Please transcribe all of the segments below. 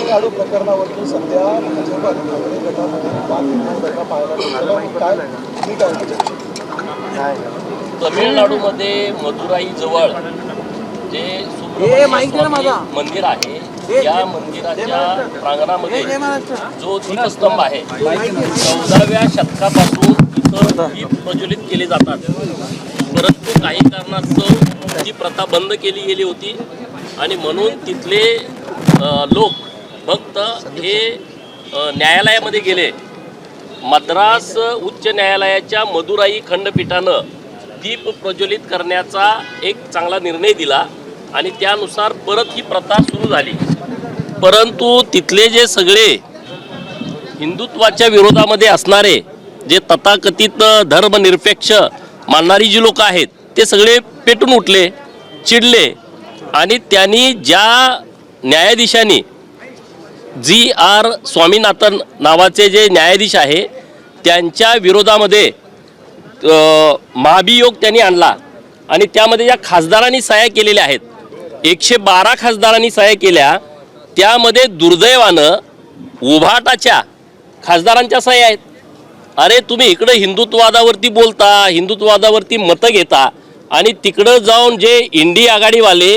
तामिळनाडू प्रकरणावरती सध्या भाजप आणि ठाकरे गटामध्ये वाद निर्माण पाहायला मिळतो. काय ठीक आहे तमिळनाडूमध्ये मदुराई जवळ जे सुब्रमण्य मंदिर आहे, या मंदिराच्या प्रांगणामध्ये जो दीपस्तंभ आहे 14व्या शतकापासून इथं दीप प्रज्वलित केले जातात. परंतु काही कारणास्तव ती प्रथा बंद केली गेली होती आणि म्हणून तिथले लोक फक्त हे न्यायालयामध्ये गेले. मद्रास उच्च न्यायालयाच्या मदुराई खंडपीठानं दीप प्रज्वलित करण्याचा एक चांगला निर्णय दिला आणि त्यानुसार परत ही प्रथा सुरू झाली. परंतु तिथले जे सगळे हिंदुत्वाच्या विरोधामध्ये असणारे जे तथाकथित धर्मनिरपेक्ष मानणारी जी लोक आहेत ते सगळे पेटून उठले, चिडले आणि त्यांनी ज्या न्यायाधीशांनी जी.आर. स्वामीनाथन नावाचे जे न्यायाधीश आहे त्यांच्या विरोधामध्ये महाभियोग त्यांनी आणला आणि त्यामध्ये ज्या खासदारांनी सह्या केलेल्या आहेत 112 खासदारांनी सह्या केल्या, त्यामध्ये दुर्दैवानं उभाटाच्या खासदारांच्या सह्या आहेत. अरे तुम्ही इकडं हिंदुत्ववादावरती बोलता, हिंदुत्ववादावरती मतं घेता आणि तिकडं जाऊन जे इंडी आघाडीवाले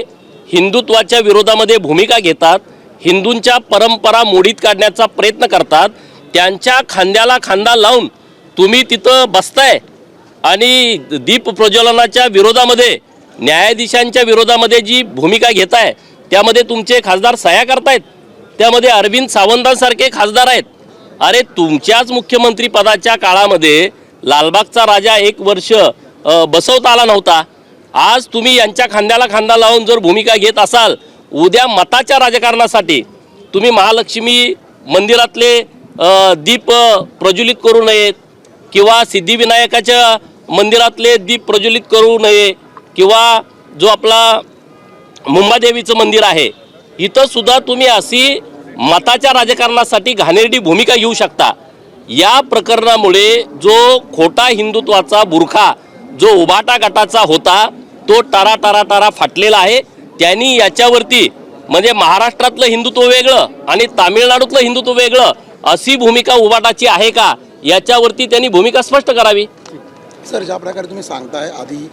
हिंदुत्वाच्या विरोधामध्ये भूमिका घेतात, हिंदूंच्या परंपरा मोडीत काढण्याचा प्रयत्न करतात, त्यांच्या खांद्याला खांदा लावून तुम्ही तिथं बसताय आणि दीप प्रज्वलनाच्या विरोधामध्ये न्यायाधीशांच्या विरोधामध्ये जी भूमिका घेताय त्यामध्ये तुमचे खासदार सह्या करतायत. त्यामध्ये अरविंद सावंतांसारखे खासदार आहेत. अरे तुमच्याच मुख्यमंत्री पदाच्या काळामध्ये लालबागचा राजा 1 वर्ष बसवता आला नव्हता. आज तुम्ही यांच्या खांद्याला खांदा लावून जर भूमिका घेत असाल, उद्या मताच्या राजकारणासाठी तुम्ही महालक्ष्मी मंदिरातले दीप प्रज्वलित करू नयेत किंवा सिद्धिविनायकाच्या मंदिरातले दीप प्रज्वलित करू नये किंवा जो आपला मुंबादेवीचं मंदिर आहे इथं सुद्धा तुम्ही अशी मताच्या राजकारणासाठी घाणेरडी भूमिका घेऊ शकता. या प्रकरणामुळे जो खोटा हिंदुत्वाचा बुरखा जो उभाटा गटाचा होता तो टारा टारा टारा फाटलेला आहे. त्यांनी याच्यावरती म्हणजे महाराष्ट्रातलं हिंदुत्व वेगळं आणि तामिळनाडूतलं हिंदुत्व वेगळं अशी भूमिका उभाटाची आहे का याच्यावरती त्यांनी भूमिका स्पष्ट करावी. सर, ज्या प्रकारे तुम्ही सांगताय आधी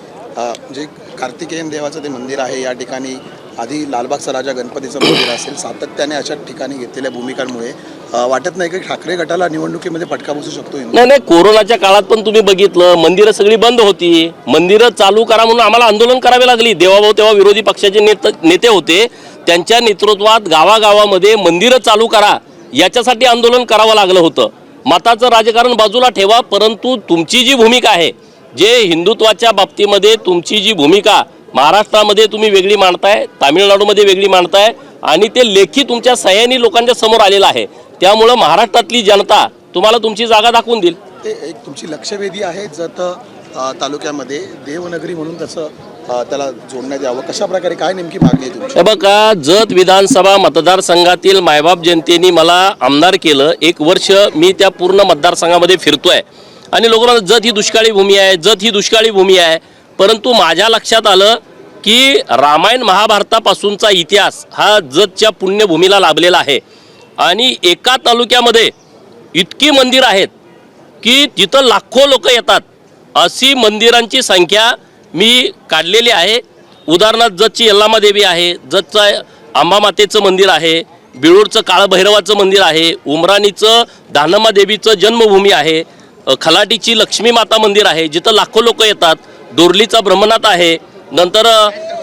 जे कार्तिकेयन देवाचं ते मंदिर आहे या ठिकाणी आधी लालबागचा राजा गणपतीचं मंदिर असेल, सातत्याने अशा ठिकाणी घेतलेल्या भूमिकांमुळे वाटत नाही की ठाकरे गटाला निवडणुकीमध्ये फटका बसू शकतो? नाही, कोरोनाच्या काळात पण तुम्ही बघितलं मंदिरं सगळी बंद होती. मंदिरं चालू करा म्हणून आम्हाला आंदोलन करावे लागली. देवाभाऊ तेव्हा विरोधी पक्षाचे नेते होते, त्यांच्या नेतृत्वात गावागावामध्ये मंदिरं चालू करा याच्यासाठी आंदोलन करावं लागलं होतं. मताचं राजकारण बाजूला ठेवा, परंतु तुमची जी भूमिका आहे, जे हिंदुत्वाच्या बाबतीमध्ये तुमची जी भूमिका महाराष्ट्रामध्ये तुम्ही वेगळी मांडताय, तामिळनाडूमध्ये वेगळी मांडताय आणि ते लेखी तुमच्या सह्यांनी लोकांच्या समोर आलेलं आहे. त्यामुळं महाराष्ट्रातली जनता तुम्हाला तुमची जागा दाखवून देईल. ते एक तुमची लक्षवेधी आहे जत तालुक्यामध्ये देवनगरी म्हणून तसं त्याला जोडण्यात यावं. कशा प्रकारे काय नेमकी मागणी आहे तुमची? बघा, जत विधानसभा मतदारसंघातील मायबाप जनतेने मला आमदार केलं. 1 वर्ष मी त्या पूर्ण मतदारसंघामध्ये फिरतोय आणि लोक म्हणतात जत ही दुष्काळी भूमी आहे, जत ही दुष्काळी भूमी आहे. परंतु माझ्या लक्षात आलं की रामायण महाभारतापासूनचा इतिहास हा जतच्या पुण्यभूमीला लाभलेला आहे आणि एका तालुक्यामध्ये इतकी मंदिर आहेत की तिथं लाखो लोक येतात. अशी मंदिरांची संख्या मी काढलेली आहे. उदाहरणार्थ जतची यल्लामा देवी आहे, जतचं अंबामातेचं मंदिर आहे, बिळूरचं काळभैरवाचं मंदिर आहे, उमराणीचं दानम्मा देवीचं जन्मभूमी आहे, खलाटीची लक्ष्मी माता मंदिर आहे जिथं लाखो लोक येतात, डोरलीचा ब्रह्मनाथ आहे, नंतर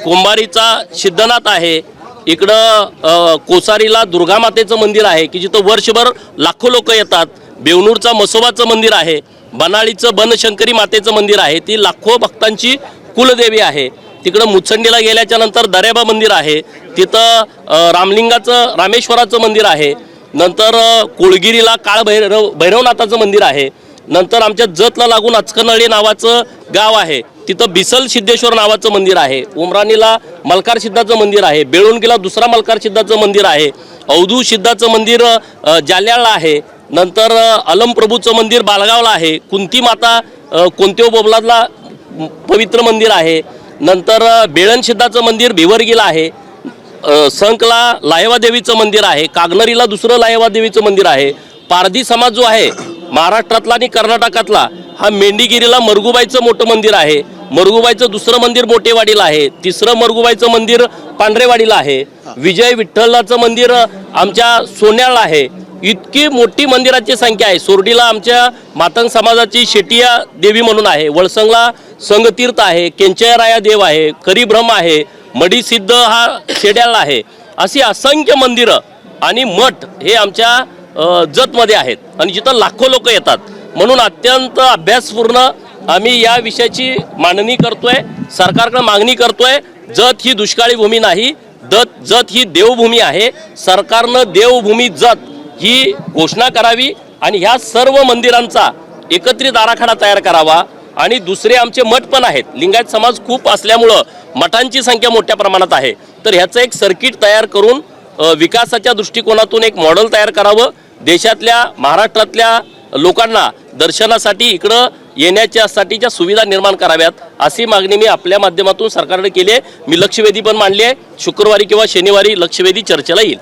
कुंभारीचा सिद्धनाथ आहे, इकडं कोसारीला दुर्गा मातेचं मंदिर आहे की जिथं वर्षभर लाखो लोक येतात, बेवनूरचा मसोबाचं मंदिर आहे, बनाळीचं बनशंकरी मातेचं मंदिर आहे, ती लाखो भक्तांची कुलदेवी आहे. तिकडं मुचंडीला गेल्याच्या नंतर दर्याबा मंदिर आहे, तिथं रामलिंगाचं रामेश्वराचं मंदिर आहे, नंतर कोळगिरीला भैरवनाथाचं मंदिर आहे, नंतर आमच्या जतला लागून अचकनळी नावाचं गाव आहे तिथं बिसल सिद्धेश्वर नावाचं मंदिर आहे, उमराणीला मलकार सिद्धाचं मंदिर आहे, बेळुणगीला दुसरा मलकार सिद्धाचं मंदिर आहे, अवधू सिद्धाचं मंदिर जाल्याळला आहे, नंतर अलमप्रभूचं मंदिर बालगावला आहे, कुंती माता कोणत्या बोबलादला पवित्र मंदिर आहे, नंतर बेळण सिद्धाचं मंदिर भिवरगीला आहे. संकला लाहेवा देवीचं मंदिर आहे, कागनरीला दुसरं लाहेवा देवीचं मंदिर आहे. पारधी समाज जो आहे महाराष्ट्रातला आणि कर्नाटकातला, हा मेंढीगिरीला मरगुबाईचं मोठं मंदिर आहे. मरगुबाईचं दुसरं मंदिर मोठेवाडीला आहे. तिसरं मरगुबाईचं मंदिर पांढरेवाडीला आहे. विजय विठ्ठलाचं मंदिर आमच्या सोन्याळला आहे. इतकी मोठी मंदिराची संख्या आहे. सोरडीला आमच्या मातंग समाजाची शेटिया देवी म्हणून आहे. वळसंगला संगतीर्थ आहे. केंचयराया देव आहे. करीब्रह्म आहे. मडीसिद्ध हा शेड्याला आहे. अशी असंख्य मंदिरं आणि मठ हे आमच्या जतमध्ये आहेत आणि जिथं लाखो लोक येतात. म्हणून अत्यंत अभ्यासपूर्ण आम्ही या विषयाची मांडणी करतोय, सरकारकडे मागणी करतोय. जत ही दुष्काळी भूमी नाही, जत ही देवभूमी आहे. सरकारनं देवभूमी जत ही घोषणा करावी आणि ह्या सर्व मंदिरांचा एकत्रित आराखडा तयार करावा. आणि दुसरे आमचे मठ पण आहेत. लिंगायत समाज खूप असल्यामुळं मठांची संख्या मोठ्या प्रमाणात आहे. तर ह्याचं एक सर्किट तयार करून विकासाच्या दृष्टिकोनातून एक मॉडेल तयार करावं. देशातल्या महाराष्ट्रातल्या लोकांना दर्शनासाठी इकडं येण्याच्यासाठीच्या सुविधा निर्माण कराव्यात, अशी मागणी मी आपल्या माध्यमातून सरकारकडे केली आहे. मी लक्षवेधी पण मांडली आहे. शुक्रवारी किंवा शनिवारी लक्षवेधी चर्चेला येईल.